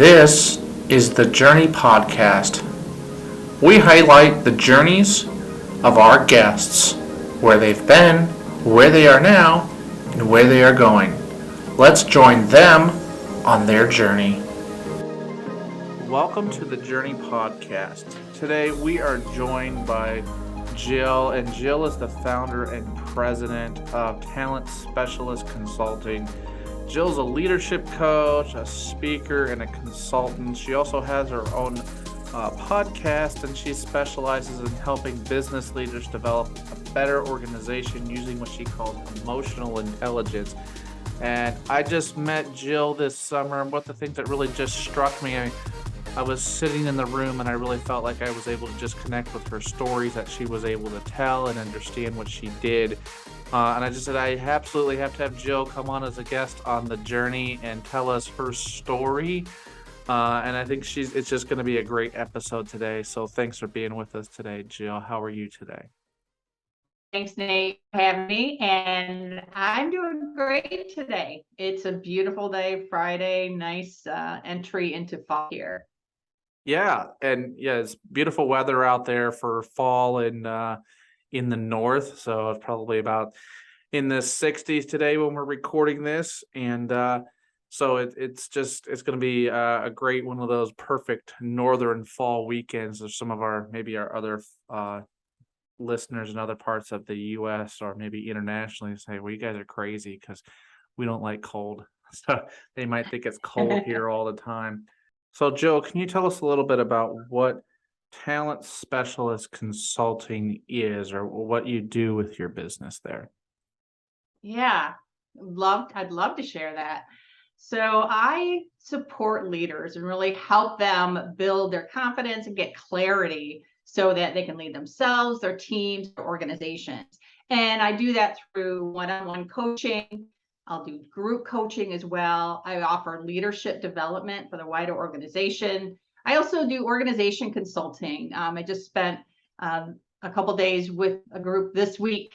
This is the Journey Podcast. We highlight the journeys of our guests, where they've been, where they are now, and where they are going. Let's join them on their journey. Welcome to the Journey Podcast. Today we are joined by Jill, and Jill is the founder and president of Talent Specialist Consulting. Jill's a leadership coach, a speaker, and a consultant. She also has her own podcast, and she specializes in helping business leaders develop a better organization using what she calls emotional intelligence. And I just met Jill this summer, and one of the things that really just struck me, I was sitting in the room and I really felt like I was able to just connect with her stories that she was able to tell and understand what she did. And I just said, I absolutely have to have Jill come on as a guest on the journey and tell us her story. And I think it's just going to be a great episode today. So thanks for being with us today, Jill. How are you today? Thanks, Nate, for having me. And I'm doing great today. It's a beautiful day, Friday, nice entry into fall here. Yeah. And yeah, it's beautiful weather out there for fall in the north. So it's probably about in the 60s today when we're recording this. And so it's going to be a great one of those perfect northern fall weekends. There's some of our other listeners in other parts of the U.S. or maybe internationally say, well, you guys are crazy because we don't like cold. So they might think it's cold here all the time. So Jill, can you tell us a little bit about what Talent Specialist Consulting is, or what you do with your business there? Yeah, I'd love to share that. So I support leaders and really help them build their confidence and get clarity so that they can lead themselves, their teams, their organizations. And I do that through one-on-one coaching. I'll do group coaching as well. I offer leadership development for the wider organization. I also do organization consulting. I just spent a couple days with a group this week,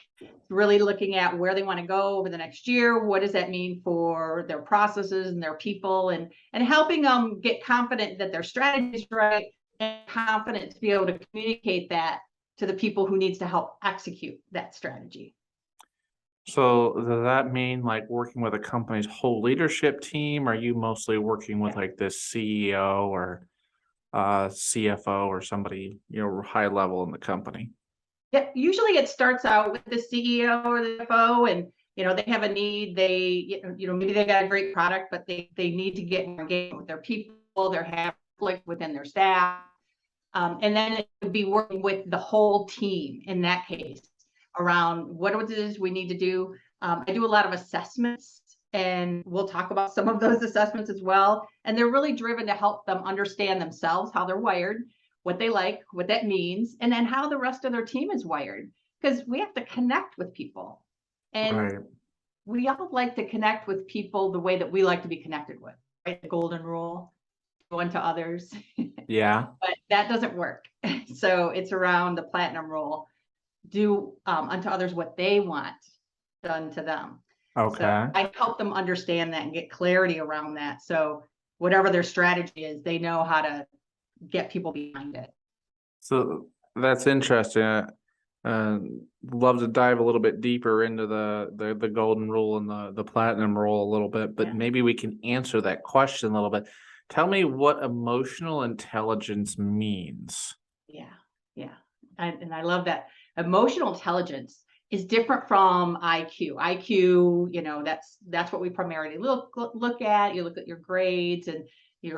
really looking at where they want to go over the next year. What does that mean for their processes and their people, and helping them get confident that their strategy is right and confident to be able to communicate that to the people who needs to help execute that strategy. So does that mean like working with a company's whole leadership team? Or are you mostly working with like this CEO or CFO or somebody, high level in the company? Yeah, usually it starts out with the CEO or the CFO, and they have a need. They maybe they got a great product, but they need to get more engagement with their people. They're having conflict within their staff, and then it would be working with the whole team in that case around what it is we need to do. I do a lot of assessments, and we'll talk about some of those assessments as well. And they're really driven to help them understand themselves, how they're wired, what they like, what that means, and then how the rest of their team is wired. Because we have to connect with people. And Right. We all like to connect with people the way that we like to be connected with, right? The golden rule, do unto others. Yeah. But that doesn't work. So it's around the platinum rule. Do unto others what they want done to them. Okay. So I help them understand that and get clarity around that. So whatever their strategy is, they know how to get people behind it. So that's interesting. Love to dive a little bit deeper into the golden rule and the platinum rule a little bit, but maybe we can answer that question a little bit. Tell me what emotional intelligence means. Yeah. And I love that. Emotional intelligence is different from IQ. IQ, that's what we primarily look at. You look at your grades and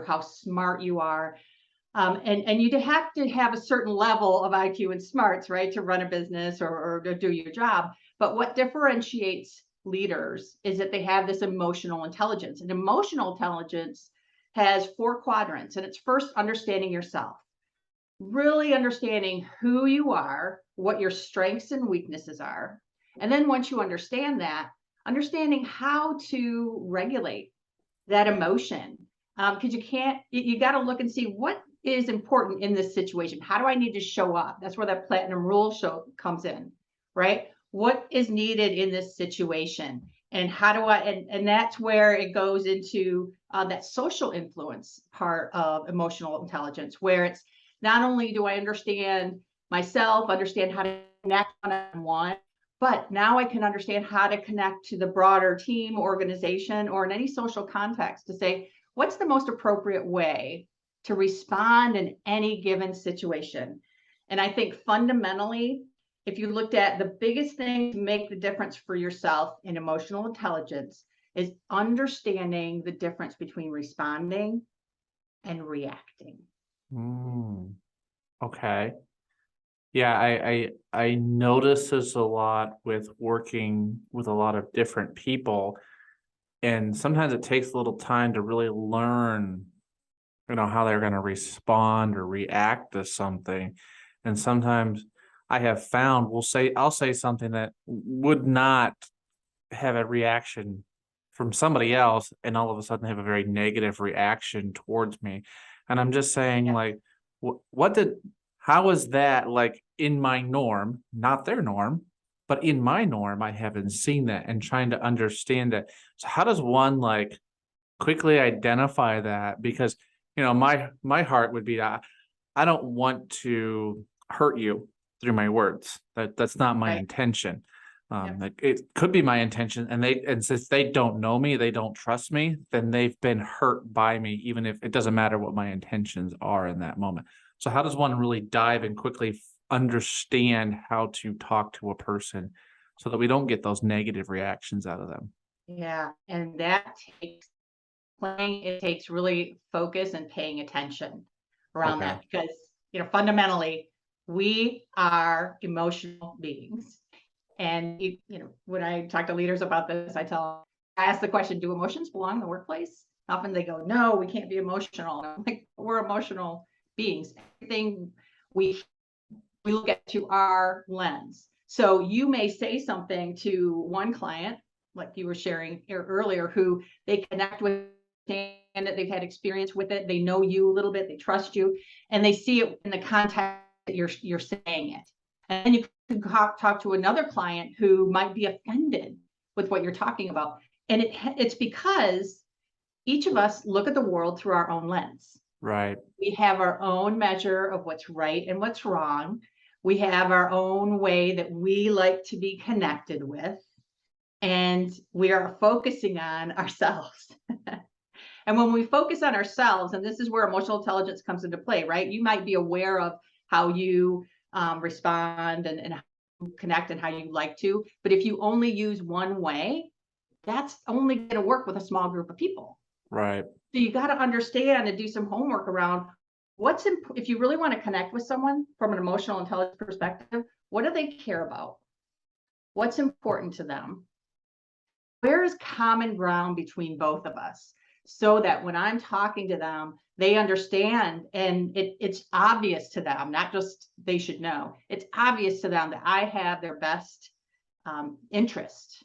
how smart you are. And you'd have to have a certain level of IQ and smarts, right, to run a business or to do your job. But what differentiates leaders is that they have this emotional intelligence. And emotional intelligence has 4 quadrants. And it's first understanding yourself, really understanding who you are, what your strengths and weaknesses are. And then once you understand that, understanding how to regulate that emotion. Because you got to look and see what is important in this situation. How do I need to show up? That's where that platinum rule comes in, right? What is needed in this situation? And how do I, and that's where it goes into that social influence part of emotional intelligence, where it's not only do I understand myself, understand how to connect one-on-one, but now I can understand how to connect to the broader team, organization, or in any social context to say, what's the most appropriate way to respond in any given situation? And I think fundamentally, if you looked at the biggest thing to make the difference for yourself in emotional intelligence is understanding the difference between responding and reacting. Okay. Yeah, I notice this a lot with working with a lot of different people, and sometimes it takes a little time to really learn, how they're going to respond or react to something. And sometimes I have found I'll say something that would not have a reaction from somebody else, and all of a sudden have a very negative reaction towards me. And I'm just saying, Yeah. like, how is that like in my norm, not their norm, but in my norm? I haven't seen that, and trying to understand that. So how does one like quickly identify that? Because my heart would be, I don't want to hurt you through my words. That's not my Right. intention. Yep. Like, it could be my intention, and since they don't know me, they don't trust me, then they've been hurt by me, even if it doesn't matter what my intentions are in that moment. So how does one really dive and quickly understand how to talk to a person so that we don't get those negative reactions out of them? Yeah. And that takes playing, it takes really focus and paying attention around Okay. that because, fundamentally, we are emotional beings. And when I talk to leaders about this, I ask the question, do emotions belong in the workplace? Often they go, no, we can't be emotional. And I'm like, we're emotional beings. Everything we look at through our lens. So you may say something to one client, like you were sharing earlier, who they connect with, and they've had experience with it. They know you a little bit, they trust you, and they see it in the context that you're saying it. And then you can talk to another client who might be offended with what you're talking about. And it's because each of us look at the world through our own lens. Right. We have our own measure of what's right and what's wrong. We have our own way that we like to be connected with, and we are focusing on ourselves. And when we focus on ourselves, and this is where emotional intelligence comes into play, right? You might be aware of how you respond and how you connect and how you like to, but if you only use one way, that's only going to work with a small group of people. Right. So you got to understand and do some homework around if you really want to connect with someone from an emotional intelligence perspective, what do they care about? What's important to them? Where is common ground between both of us? So that when I'm talking to them, they understand, and it's obvious to them, not just they should know, it's obvious to them that I have their best interest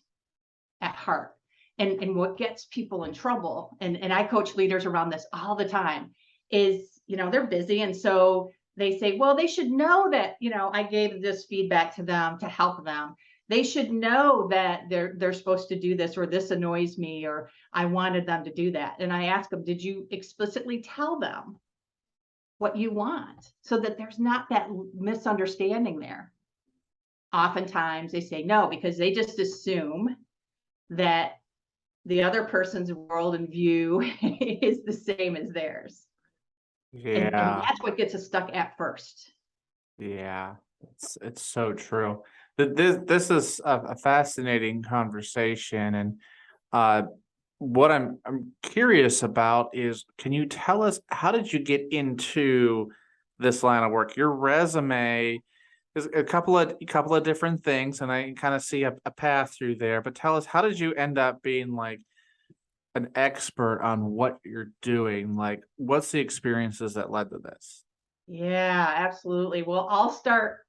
at heart. And what gets people in trouble, and I coach leaders around this all the time, is they're busy, and so they say, well, they should know that I gave this feedback to them to help them. They should know that they're supposed to do this, or this annoys me, or I wanted them to do that. And I ask them, did you explicitly tell them what you want, so that there's not that misunderstanding there? Oftentimes they say no, because they just assume that the other person's world and view is the same as theirs. And Yeah. that's what gets us stuck at first. Yeah, it's so true. This is a fascinating conversation, and uh, what I'm curious about is, can you tell us, how did you get into this line of work? Your resume is a couple of different things, and I kind of see a path through there. But tell us, how did you end up being like an expert on what you're doing? Like, what's the experiences that led to this? Yeah, absolutely. Well, I'll start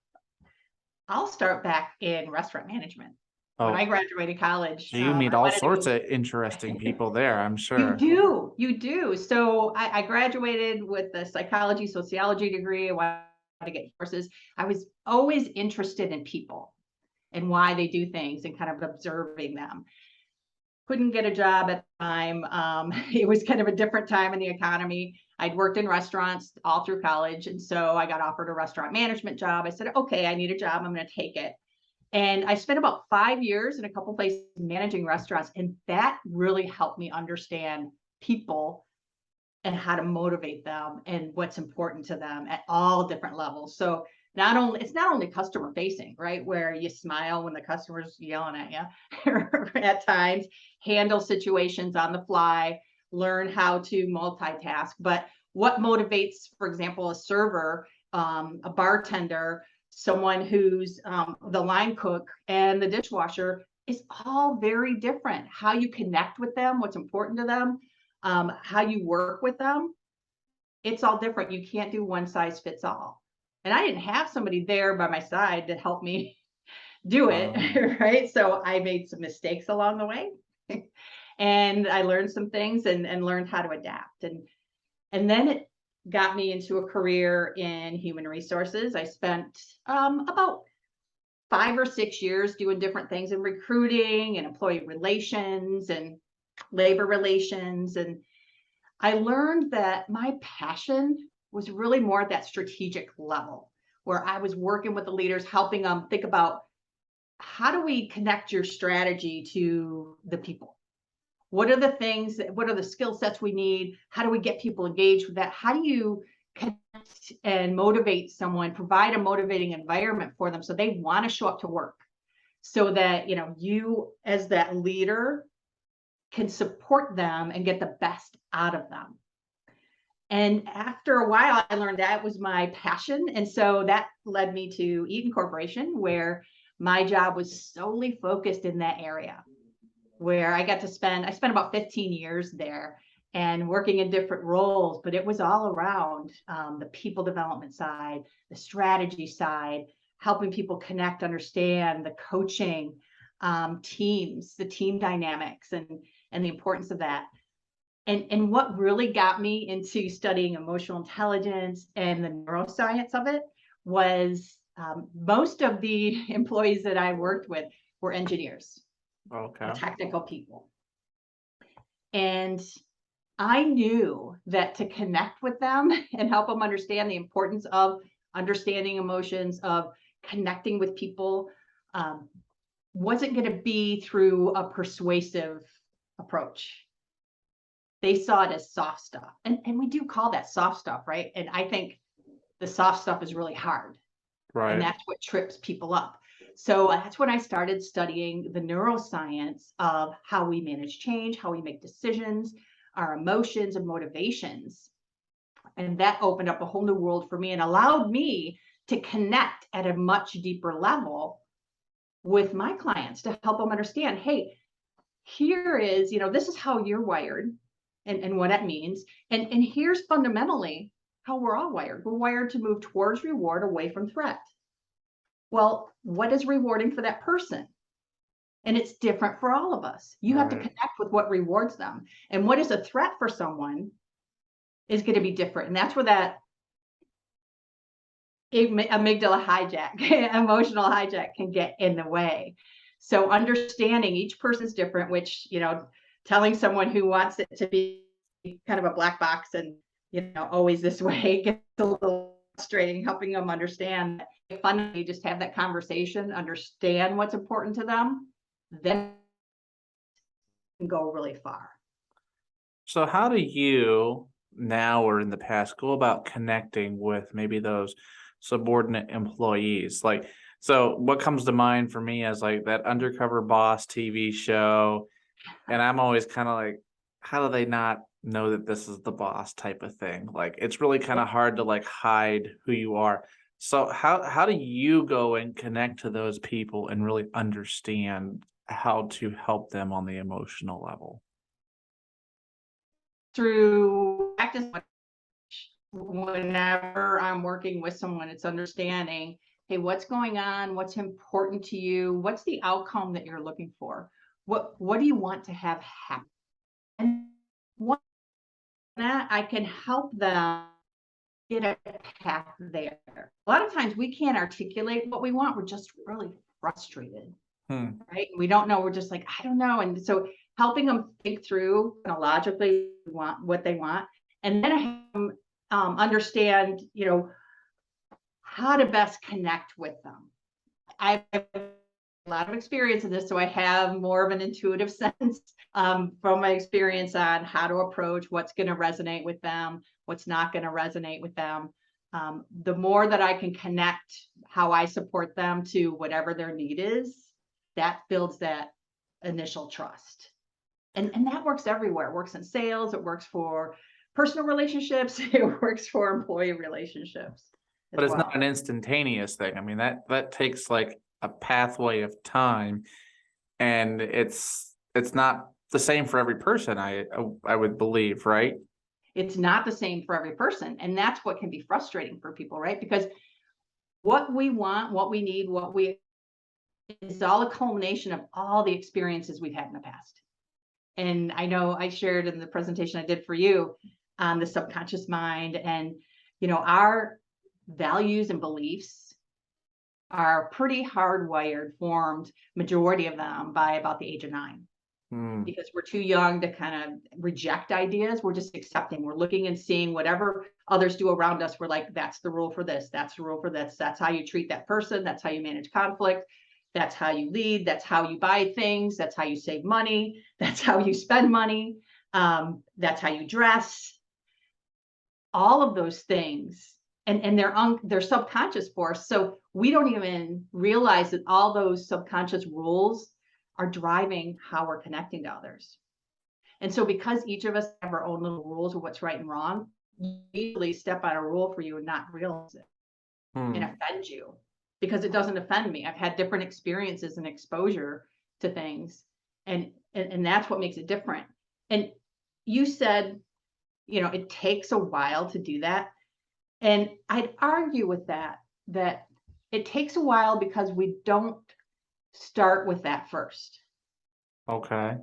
back in restaurant management. When I Oh, graduated college, so you meet I all wanted to sorts go. of interesting people there, I'm You sure. do, you do. So I graduated with a psychology, sociology degree. I wanted to get courses. I was always interested in people and why they do things and kind of observing them. couldn't get a job at the time. It was kind of a different time in the economy. I'd worked in restaurants all through college. And so I got offered a restaurant management job. I said, okay, I need a job. I'm going to take it. And I spent about 5 years in a couple places managing restaurants. And that really helped me understand people and how to motivate them and what's important to them at all different levels. So it's not only customer facing, right? Where you smile when the customer's yelling at you at times, handle situations on the fly, learn how to multitask. But what motivates, for example, a server, a bartender, someone who's the line cook and the dishwasher is all very different. How you connect with them, what's important to them, how you work with them, it's all different. You can't do one size fits all. And I didn't have somebody there by my side to help me do it, right? So I made some mistakes along the way and I learned some things and learned how to adapt. And then it got me into a career in human resources. I spent about 5 or 6 years doing different things in recruiting and employee relations and labor relations. And I learned that my passion was really more at that strategic level where I was working with the leaders, helping them think about how do we connect your strategy to the people? What are the things, what are the skill sets we need? How do we get people engaged with that? How do you connect and motivate someone, provide a motivating environment for them so they want to show up to work so that, you as that leader can support them and get the best out of them. And after a while, I learned that was my passion. And so that led me to Eaton Corporation, where my job was solely focused in that area, where I spent about 15 years there and working in different roles, but it was all around the people development side, the strategy side, helping people connect, understand the coaching, teams, the team dynamics, and the importance of that. And what really got me into studying emotional intelligence and the neuroscience of it was most of the employees that I worked with were engineers, technical people. And I knew that to connect with them and help them understand the importance of understanding emotions, of connecting with people, wasn't going to be through a persuasive approach. They saw it as soft stuff. And we do call that soft stuff, right? And I think the soft stuff is really hard. Right. And that's what trips people up. So that's when I started studying the neuroscience of how we manage change, how we make decisions, our emotions and motivations. And that opened up a whole new world for me and allowed me to connect at a much deeper level with my clients to help them understand, hey, here is, this is how you're wired. And what that means. And here's fundamentally how we're all wired. We're wired to move towards reward, away from threat. Well, what is rewarding for that person? And it's different for all of us. You have to connect with what rewards them. And what is a threat for someone is going to be different. And that's where that amygdala hijack, emotional hijack can get in the way. So understanding each person's different, which, telling someone who wants it to be kind of a black box and, always this way gets a little frustrating, helping them understand that finally just have that conversation, understand what's important to them, then can go really far. So how do you now or in the past go about connecting with maybe those subordinate employees? So what comes to mind for me as that Undercover Boss TV show. And I'm always kind of like, how do they not know that this is the boss type of thing? It's really kind of hard to hide who you are. So how do you go and connect to those people and really understand how to help them on the emotional level? Through practice, whenever I'm working with someone, it's understanding, hey, what's going on? What's important to you? What's the outcome that you're looking for? What do you want to have happen? And what that I can help them get a path there. A lot of times we can't articulate what we want. We're just really frustrated, right? We don't know. We're just like, I don't know. And so helping them think through chronologically what they want, and then have them understand, how to best connect with them. I have a lot of experience in this, so I have more of an intuitive sense from my experience on how to approach what's going to resonate with them, what's not going to resonate with them. The more that I can connect how I support them to whatever their need is, that builds that initial trust. And that works everywhere. It works in sales, it works for personal relationships, it works for employee relationships as But it's well. not an instantaneous thing. I mean, that takes like a pathway of time, and it's not the same for every person, I would believe, right? It's not the same for every person. And that's what can be frustrating for people, right? Because what we want, what we need, is all a culmination of all the experiences we've had in the past. And I know I shared in the presentation I did for you on the subconscious mind, and our values and beliefs are pretty hardwired, formed, majority of them by about the age of 9. Because we're too young to kind of reject ideas. We're just accepting. We're looking and seeing whatever others do around us. We're like, that's the rule for this. That's the rule for this. That's how you treat that person. That's how you manage conflict. That's how you lead. That's how you buy things. That's how you save money. That's how you spend money. That's how you dress. All of those things, and they're subconscious for us. So we don't even realize that all those subconscious rules are driving how we're connecting to others. And so because each of us have our own little rules of what's right and wrong, you easily step on a rule for you and not realize it and offend you, because it doesn't offend me. I've had different experiences and exposure to things, and that's what makes it different. And you said, it takes a while to do that. And I'd argue with that it takes a while because we don't start with that first. Okay.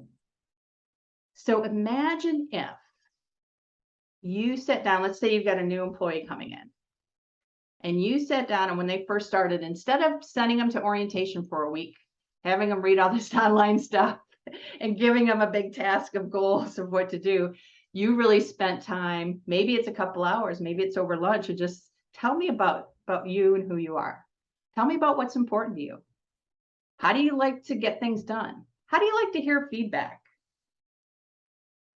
So imagine if you sat down, let's say you've got a new employee coming in, and you sat down, and when they first started, instead of sending them to orientation for a week, having them read all this online stuff and giving them a big task of goals of what to do, you really spent time, maybe it's a couple hours, maybe it's over lunch, and just tell me about you and who you are. Tell me about what's important to you. How do you like to get things done? How do you like to hear feedback?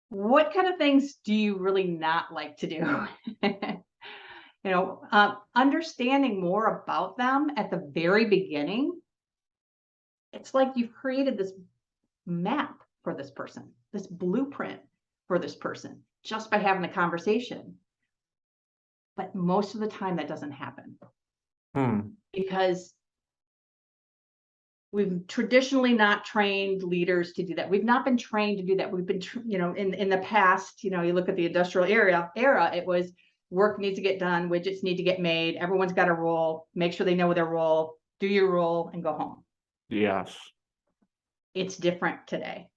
What kind of things do you really not like to do? Understanding more about them at the very beginning, it's like you've created this map for this person, this blueprint for this person, just by having a conversation. But most of the time that doesn't happen because we've traditionally not trained leaders to do that. We've not been trained to do that. We've been, in the past, you look at the industrial era, it was work needs to get done, widgets need to get made. Everyone's got a role, make sure they know their role, do your role and go home. Yes. It's different today.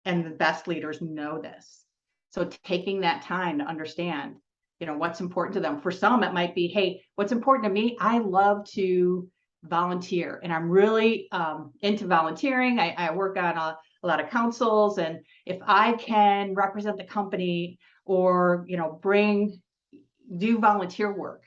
And the best leaders know this. So taking that time to understand, what's important to them. For some, it might be, hey, what's important to me? I love to volunteer, and I'm really into volunteering. I work on a lot of councils, and if I can represent the company or do volunteer work,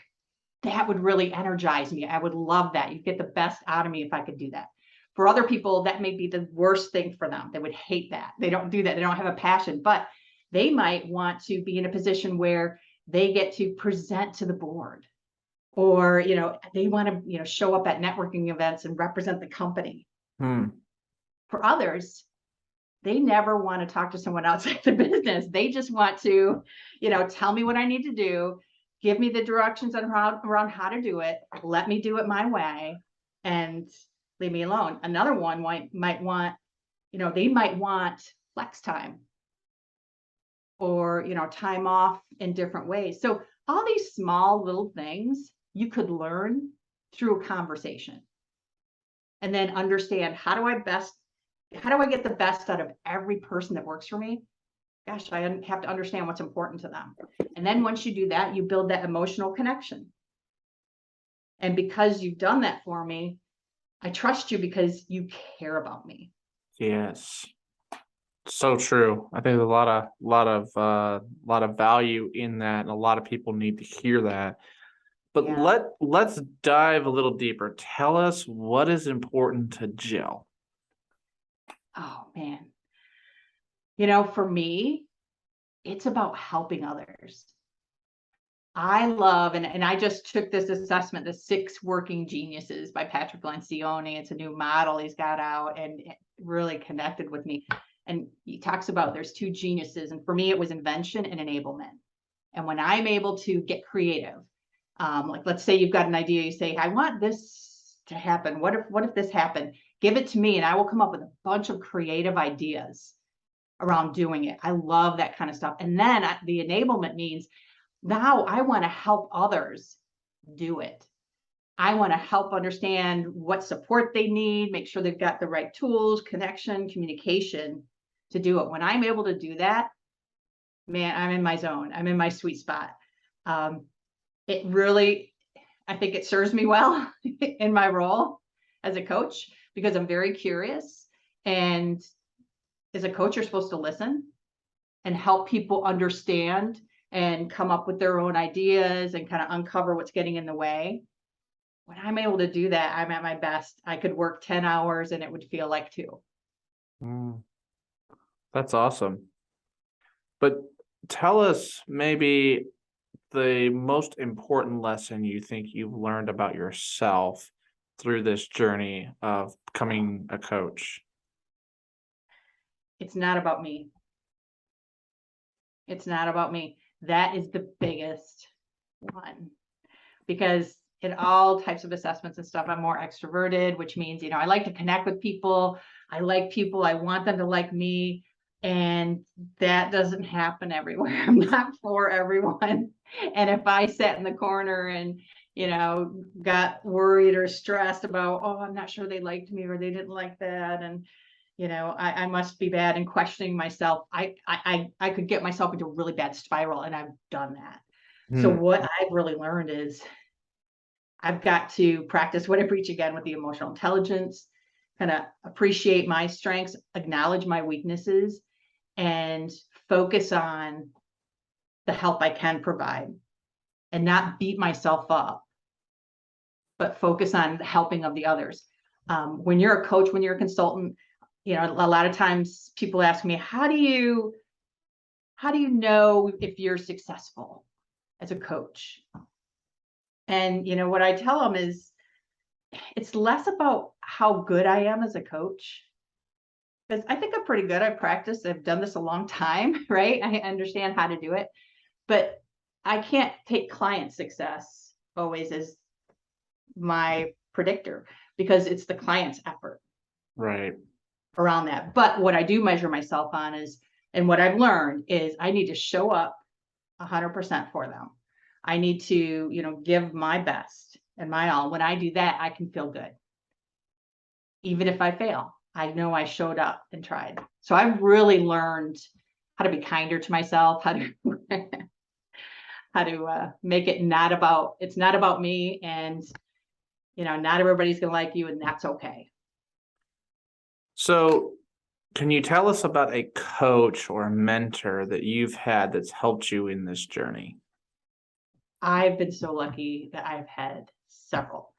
that would really energize me. I would love that. You'd get the best out of me if I could do that. For other people, that may be the worst thing for them. They would hate that. They don't do that. They don't have a passion, but they might want to be in a position where they get to present to the board, or they want to show up at networking events and represent the company. For others, they never want to talk to someone outside the business. They just want to tell me what I need to do, give me the directions around how to do it, let me do it my way, and leave me alone. Another one might want they might want flex time, or time off in different ways. So all these small little things you could learn through a conversation, and then understand, how do I get the best out of every person that works for me? Gosh, I have to understand what's important to them. And then once you do that, you build that emotional connection. And because you've done that for me, I trust you because you care about me. Yes. So true. I think there's a lot of value in that, and a lot of people need to hear that. But Yeah. let's dive a little deeper. Tell us what is important to Jill. Oh man. For me, it's about helping others. I love, and I just took this assessment, the 6 Working Geniuses by Patrick Lencioni. It's a new model he's got out, and it really connected with me. And he talks about there's 2 geniuses, and for me, it was invention and enablement. And when I'm able to get creative, like let's say you've got an idea, you say, I want this to happen. What if this happened? Give it to me, and I will come up with a bunch of creative ideas around doing it. I love that kind of stuff. And then the enablement means now I want to help others do it. I want to help understand what support they need, make sure they've got the right tools, connection, communication to do it. When I'm able to do that, man, I'm in my zone. I'm in my sweet spot. It really, I think it serves me well in my role as a coach because I'm very curious. And as a coach, you're supposed to listen and help people understand and come up with their own ideas and kind of uncover what's getting in the way. When I'm able to do that, I'm at my best. I could work 10 hours and it would feel like 2. Mm, that's awesome. But tell us maybe the most important lesson you think you've learned about yourself through this journey of becoming a coach. It's not about me. It's not about me. That is the biggest one because in all types of assessments and stuff, I'm more extroverted, which means, I like to connect with people. I like people. I want them to like me. And that doesn't happen everywhere. I'm not for everyone. And if I sat in the corner and, got worried or stressed about, oh, I'm not sure they liked me or they didn't like that. And, I must be bad and questioning myself. I could get myself into a really bad spiral, and I've done that. So Hmm. what I've really learned is I've got to practice what I preach again with the emotional intelligence, kind of appreciate my strengths, acknowledge my weaknesses, and focus on the help I can provide and not beat myself up, but focus on the helping of the others. When you're a coach, when you're a consultant, a lot of times people ask me, how do you know if you're successful as a coach? And what I tell them is it's less about how good I am as a coach. Because I think I'm pretty good. I've practiced, I've done this a long time, right? I understand how to do it. But I can't take client success always as my predictor because it's the client's effort Right. around that. But what I do measure myself on is, and what I've learned is I need to show up 100% for them. I need to, give my best and my all. When I do that, I can feel good. Even if I fail, I know I showed up and tried. So I've really learned how to be kinder to myself, how to make it it's not about me, and not everybody's gonna like you, and that's okay. So, can you tell us about a coach or a mentor that you've had that's helped you in this journey? I've been so lucky that I've had several.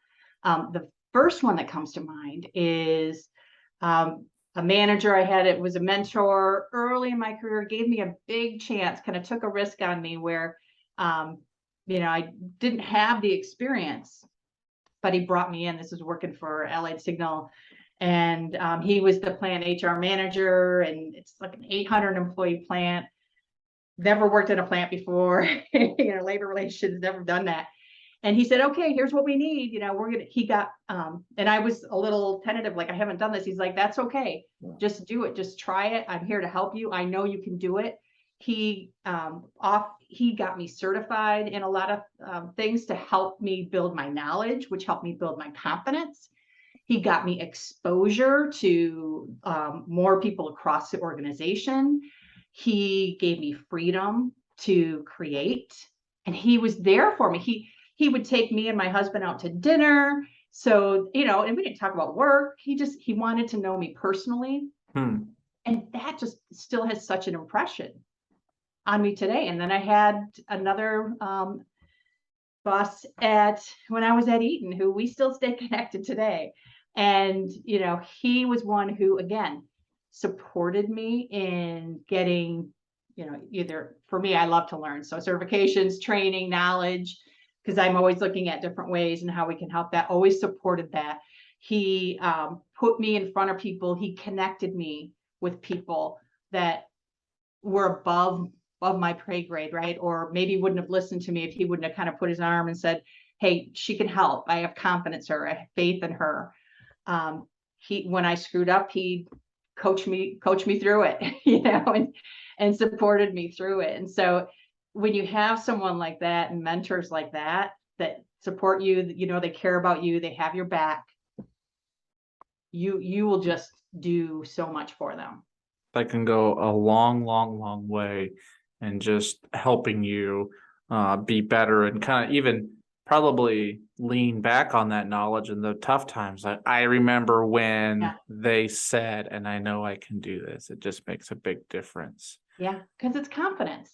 The first one that comes to mind is a manager I had. It was a mentor early in my career, gave me a big chance, kind of took a risk on me where, I didn't have the experience, but he brought me in. This was working for Allied Signal. And he was the plant HR manager, and it's like an 800 employee plant. Never worked in a plant before, labor relations, never done that. And he said, okay, here's what we need. He got, and I was a little tentative, like, I haven't done this. He's like, that's okay. Just do it. Just try it. I'm here to help you. I know you can do it. He got me certified in a lot of things to help me build my knowledge, which helped me build my confidence. He got me exposure to more people across the organization. He gave me freedom to create, and he was there for me. He would take me and my husband out to dinner. So, and we didn't talk about work. He wanted to know me personally. Hmm. And that just still has such an impression on me today. And then I had another boss when I was at Eaton, who we still stay connected today. And, he was one who, again, supported me in getting, either for me, I love to learn. So certifications, training, knowledge, because I'm always looking at different ways and how we can help that, always supported that. He put me in front of people. He connected me with people that were above my pay grade, right? Or maybe wouldn't have listened to me if he wouldn't have kind of put his arm and said, hey, she can help. I have confidence in her. I have faith in her. When I screwed up, he coached me through it, and supported me through it. And so when you have someone like that and mentors like that support you, they care about you, they have your back, you will just do so much for them. That can go a long, long, long way and just helping you be better and kind of even probably lean back on that knowledge in the tough times. I remember when they said, and I know I can do this, it just makes a big difference. Yeah, because it's confidence.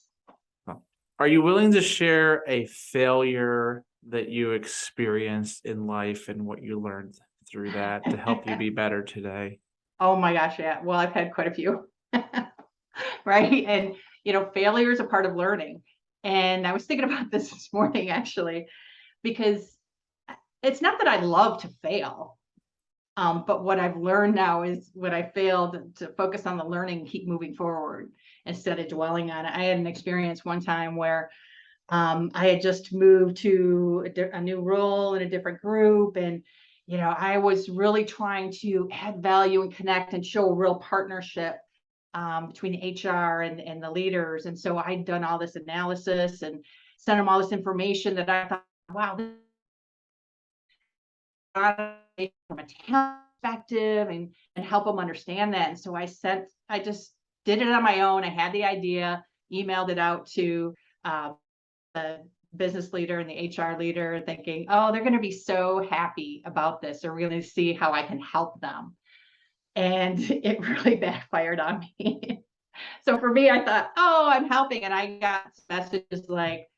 Are you willing to share a failure that you experienced in life and what you learned through that to help you be better today? Oh my gosh, yeah. Well, I've had quite a few. Right. And, failure is a part of learning. And I was thinking about this morning, actually, because it's not that I love to fail. But what I've learned now is when I failed, to focus on the learning, keep moving forward instead of dwelling on it. I had an experience one time where I had just moved to a new role in a different group. And, I was really trying to add value and connect and show a real partnership between HR and the leaders. And so I'd done all this analysis and sent them all this information that I thought, wow, this is from a talent perspective, and help them understand that. And so I just did it on my own. I had the idea, emailed it out to the business leader and the HR leader, thinking, oh, they're going to be so happy about this. They're going to see how I can help them. And it really backfired on me. So for me, I thought, oh, I'm helping. And I got messages like,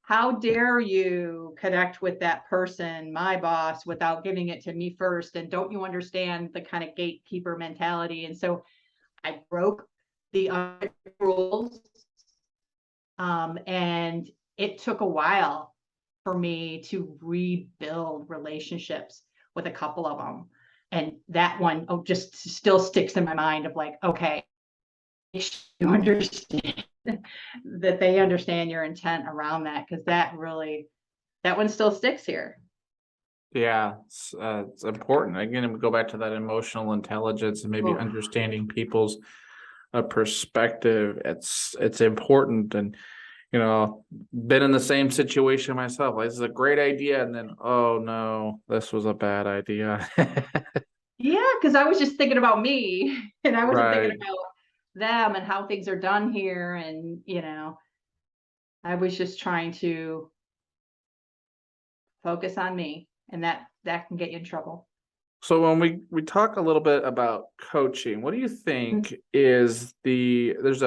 how dare you connect with that person, my boss, without giving it to me first? And don't you understand the kind of gatekeeper mentality? And so I broke the rules. And it took a while for me to rebuild relationships with a couple of them. And that one just still sticks in my mind of like, okay, you understand that they understand your intent around that, because that one still sticks here. Yeah, it's important. Again, we go back to that emotional intelligence and maybe understanding people's perspective. It's important. And been in the same situation myself. Like, this is a great idea, and then, oh no, this was a bad idea. Yeah, because I was just thinking about me, and I wasn't Right. thinking about them and how things are done here. And I was just trying to focus on me, and that can get you in trouble. So when we talk a little bit about coaching, what do you think is there's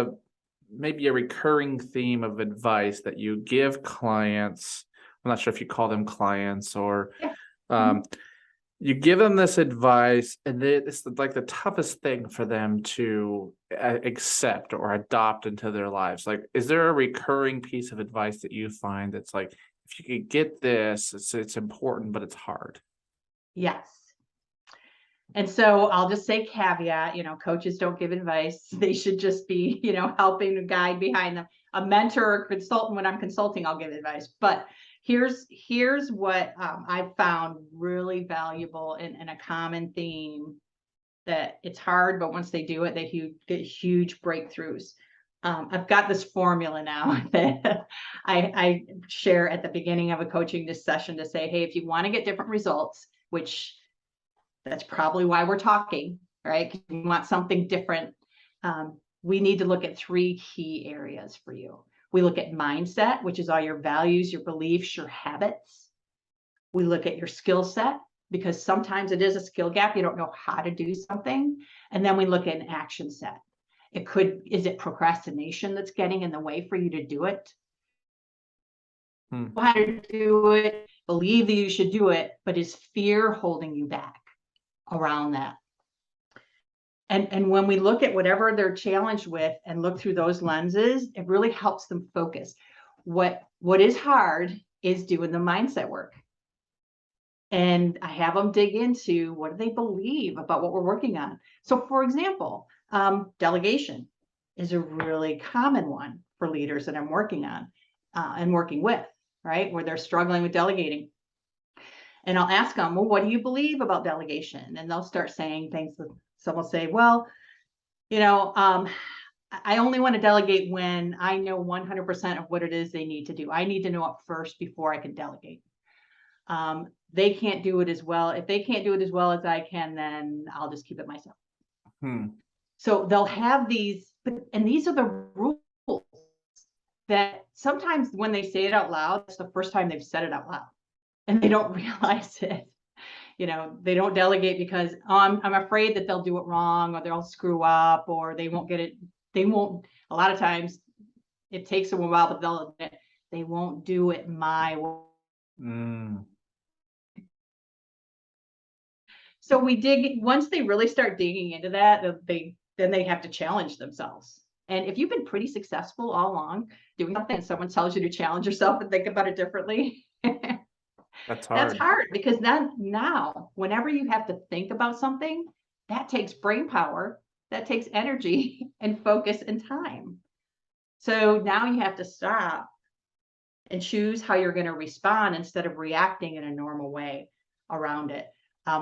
maybe a recurring theme of advice that you give clients? I'm not sure if you call them clients or you give them this advice, and it's like the toughest thing for them to accept or adopt into their lives. Like, is there a recurring piece of advice that you find that's like, if you could get this, it's important, but it's hard? Yes. And so I'll just say caveat, coaches don't give advice. They should just be, helping to guide behind them. A mentor or consultant, when I'm consulting, I'll give advice. But here's what I've found really valuable and a common theme, that it's hard, but once they do it, they get huge breakthroughs. I've got this formula now that I share at the beginning of a coaching session to say, hey, if you want to get different results, which that's probably why we're talking, right? Because we want something different. We need to look at 3 key areas for you. We look at mindset, which is all your values, your beliefs, your habits. We look at your skill set, because sometimes it is a skill gap. You don't know how to do something. And then we look at an action set. Is it procrastination that's getting in the way for you to do it? Hmm. Know how to do it, believe that you should do it, but is fear holding you back around that? And when we look at whatever they're challenged with and look through those lenses, it really helps them focus. What is hard is doing the mindset work. And I have them dig into what do they believe about what we're working on. So for example, delegation is a really common one for leaders that I'm working on and working with, right? Where they're struggling with delegating. And I'll ask them, well, what do you believe about delegation? And they'll start saying things. Some will say, well, I only want to delegate when I know 100% of what it is they need to do. I need to know it first before I can delegate. They can't do it as well. If they can't do it as well as I can, then I'll just keep it myself. So they'll have these, and these are the rules that sometimes when they say it out loud, it's the first time they've said it out loud and they don't realize it. They don't delegate because I'm afraid that they'll do it wrong or they'll screw up or they won't get it. A lot of times it takes them a while, but they won't do it my way. So once they really start digging into that, then they have to challenge themselves. And if you've been pretty successful all along doing something and someone tells you to challenge yourself and think about it differently, that's hard. That's hard because then now, whenever you have to think about something, that takes brain power, that takes energy and focus and time. So now you have to stop and choose how you're going to respond instead of reacting in a normal way around it.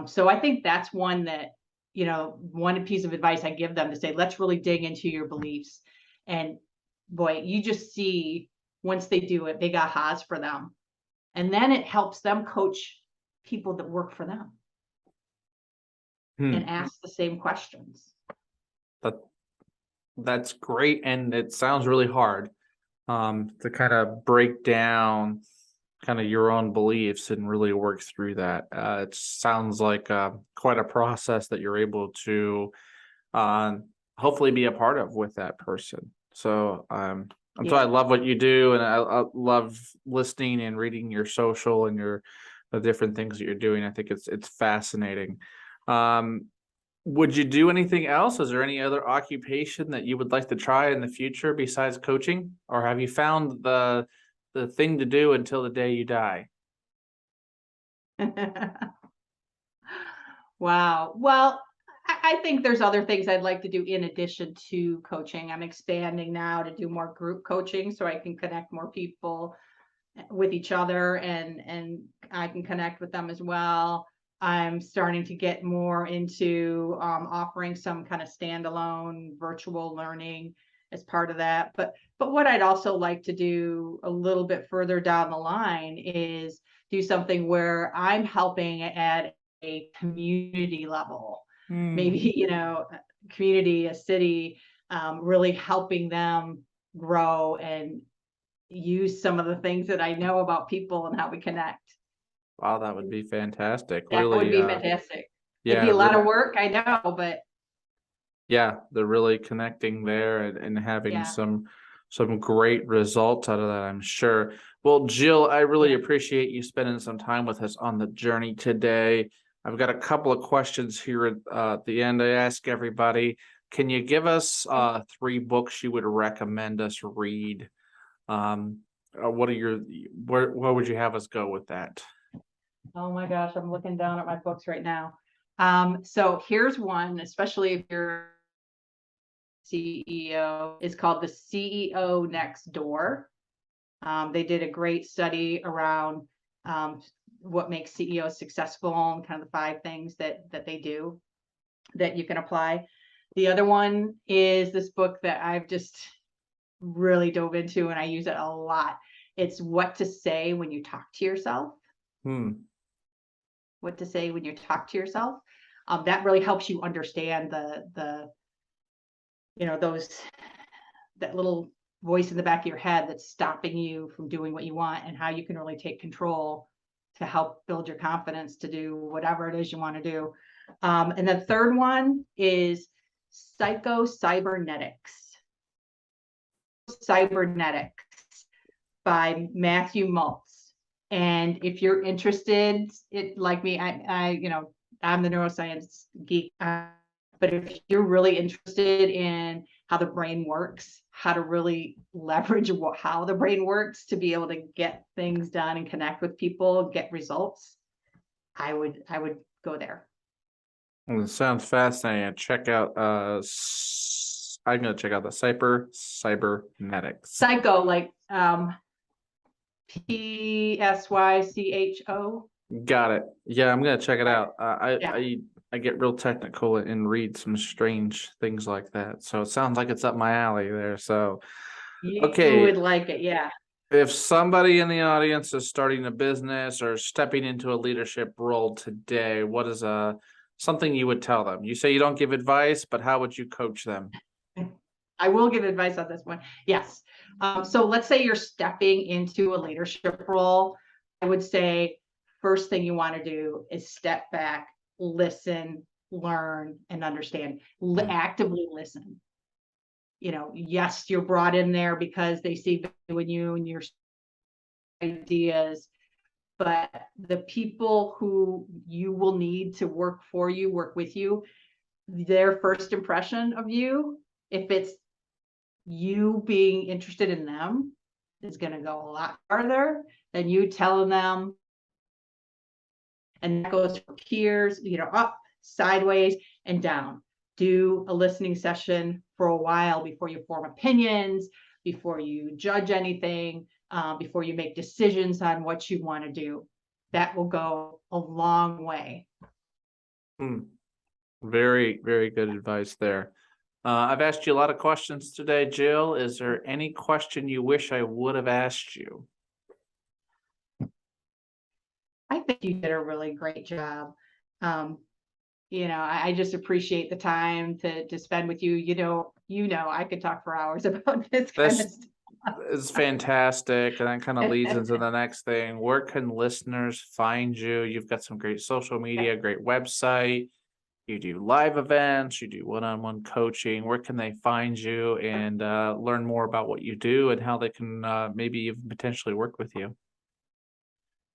So I think that's one that, one piece of advice I give them to say, let's really dig into your beliefs. And boy, you just see once they do it, big ahas for them. And then it helps them coach people that work for them and ask the same questions. That's great. And it sounds really hard to kind of break down kind of your own beliefs and really work through that. It sounds like quite a process that you're able to hopefully be a part of with that person. So so I love what you do, and I love listening and reading your social and the different things that you're doing. I think it's fascinating. Would you do anything else? Is there any other occupation that you would like to try in the future besides coaching, or have you found the thing to do until the day you die? Wow. Well, I think there's other things I'd like to do in addition to coaching. I'm expanding now to do more group coaching so I can connect more people with each other and I can connect with them as well. I'm starting to get more into offering some kind of standalone virtual learning as part of that. But what I'd also like to do a little bit further down the line is do something where I'm helping at a community level. Maybe, community, a city, really helping them grow and use some of the things that I know about people and how we connect. Wow, that would be fantastic. That would be fantastic. It'd be a lot of work, I know, but yeah, they're really connecting there and having some great results out of that, I'm sure. Well, Jill, I really appreciate you spending some time with us on the journey today. I've got a couple of questions here at the end. I ask everybody, can you give us 3 books you would recommend us read? Where would you have us go with that? Oh my gosh, I'm looking down at my books right now. So here's one, especially if you're CEO, is called The CEO Next Door. They did a great study around what makes CEOs successful and kind of the 5 things that they do that you can apply. The other one is this book that I've just really dove into and I use it a lot. It's What to Say When You Talk to Yourself. What to say when you talk to yourself. That really helps you understand that little voice in the back of your head that's stopping you from doing what you want and how you can really take control to help build your confidence to do whatever it is you want to do. And the third one is Cybernetics by Matthew Maltz. And if you're interested, like me, I'm the neuroscience geek, but if you're really interested in how the brain works, how to really leverage how the brain works to be able to get things done and connect with people, get results, I would go there. Well, it sounds fascinating. Check out I'm gonna check out the cybernetics. Psycho, like PSYCHO. Got it. Yeah, I'm gonna check it out. Yeah. I get real technical and read some strange things like that. So it sounds like it's up my alley there. So okay. You would like it, yeah. If somebody in the audience is starting a business or stepping into a leadership role today, what is something you would tell them? You say you don't give advice, but how would you coach them? I will give advice on this one. Yes. So let's say you're stepping into a leadership role. I would say first thing you want to do is step back, listen, learn, and understand. Actively listen. Yes, you're brought in there because they see value in you and your ideas, but the people who you will need to work for you, work with you, their first impression of you, if it's you being interested in them, is going to go a lot farther than you telling them. And that goes for peers, up, sideways, and down. Do a listening session for a while before you form opinions, before you judge anything, before you make decisions on what you want to do. That will go a long way. Very, very good advice there. I've asked you a lot of questions today, Jill. Is there any question you wish I would have asked you? I think you did a really great job. I just appreciate the time to spend with you. I could talk for hours about this kind of stuff. It's fantastic. And that kind of leads into the next thing. Where can listeners find you? You've got some great social media, great website. You do live events, you do one-on-one coaching. Where can they find you and learn more about what you do and how they can maybe even potentially work with you?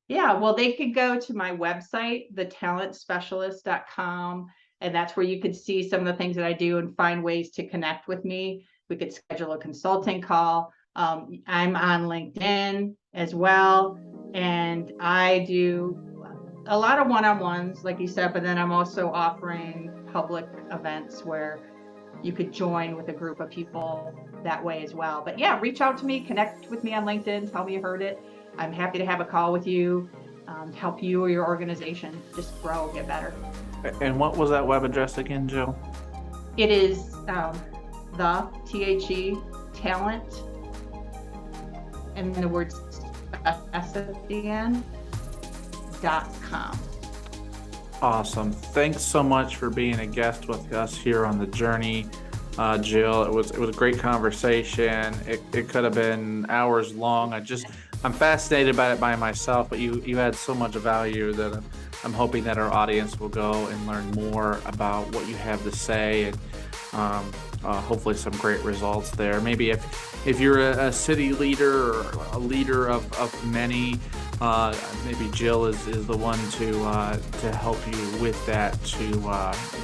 Yeah, well, they could go to my website, thetalentspecialist.com, and that's where you could see some of the things that I do and find ways to connect with me. We could schedule a consulting call. I'm on LinkedIn as well, and I do a lot of one-on-ones, like you said, but then I'm also offering public events where you could join with a group of people that way as well. But yeah, reach out to me, connect with me on LinkedIn, tell me you heard it. I'm happy to have a call with you, to help you or your organization just grow, get better. And what was that web address again, Jill? It is the talent, and the words SFDN.com. Awesome. Thanks so much for being a guest with us here on the journey, Jill. It was a great conversation. It could have been hours long. I'm fascinated by it by myself, but you had so much value that I'm hoping that our audience will go and learn more about what you have to say, and hopefully some great results there. Maybe if you're a city leader or a leader of many, maybe Jill is the one to help you with that, to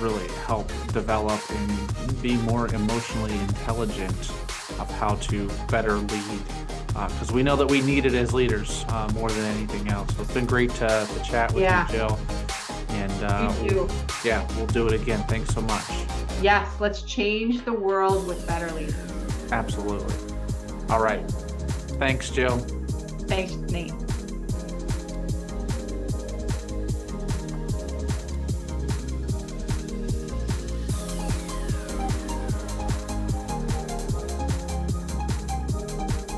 really help develop and be more emotionally intelligent of how to better lead. Because we know that we need it as leaders more than anything else. So it's been great to chat with you, Jill. And you too. We'll do it again. Thanks so much. Yes, let's change the world with better leaders. Absolutely. All right. Thanks, Jill. Thanks, Nate.